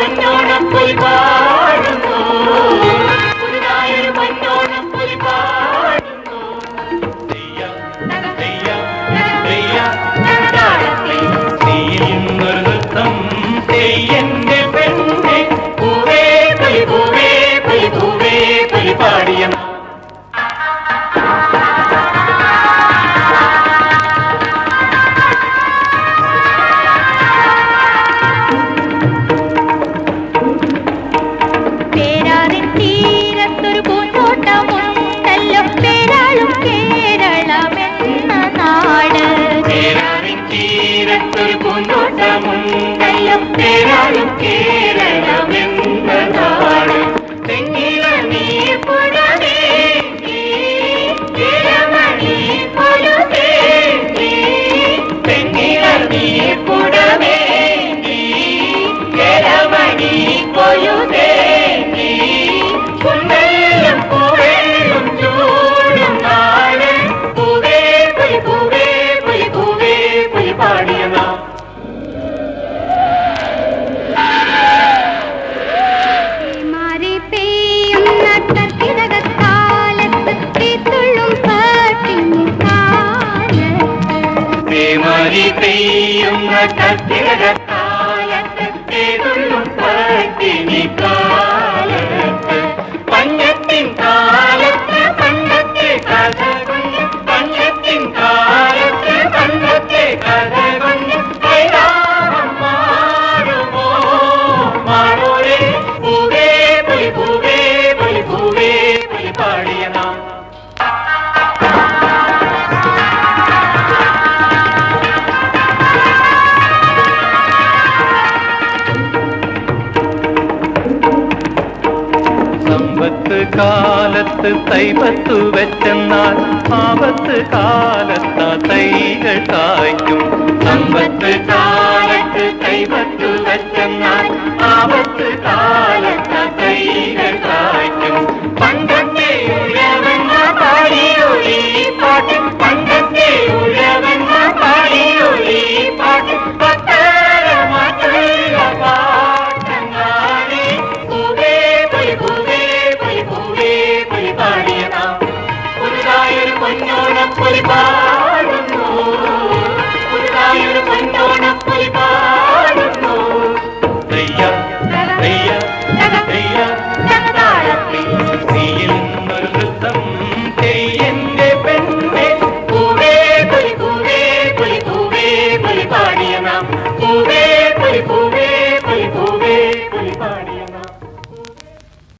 പൊന്നോണപ്പൊലി പാടുന്നു, പുതുതായൊരു പൊന്നോണപ്പൊലി പാടുന്നു. നീയുന്നൊരു നൃത്തം തെയ്യന്റെ പെണ്ണെ, പൂവേ പൊലി പൂവേ പൊലി പൂവേ പൊലി പാടിയ പൂന്തോട്ടമുണ്ടല്ലോ പേരാളും കേരളമെന്ന നാട്. തെങ്ങില നീർപ്പുഴമേ കേരമണി പൊലുതേ, തെങ്ങില നീർപ്പുഴമേ കേരമണി പൊലുതേ, കുന്നെല്ലാം പൂവേലും ചൂടും നാട്. പൂവേ പൊലി പൂവേ പൊലി പൂവേ പൊലി പാടിയ നാ. മരി പെയ്യുന്ന കത്തിരകാലത്ത് തേതുള്ളും പട്ടിണി കാലത്ത്, പഞ്ഞത്തിൻ കാലത്ത് പണ്ടത്തെ കഥ കൊണ്ട്, പഞ്ഞത്തിൻ കാലത്ത് പണ്ടത്തെ കഥ കൊണ്ട് കൈതാപം മാറുമോ മാറോരേ. പൂവേ പൊലി പൂവേ പൊലി പൂവേ പൊലി പാടിയ നാം. സമ്പത്ത് കാലത്ത് തൈപത്തു വെച്ചെന്നാൽ ആപത്ത് കാലത്ത് തൈകൾ കായ്ക്കും. സമ്പത്ത് കാലത്ത് തൈപത്തു വെച്ചെന്നാൽ ആപത്ത് കാലത്ത് തൈകൾ കായ്ക്കും. പണ്ടത്തെ ഉഴവന്ന പാടിയൊലി പാട്ടും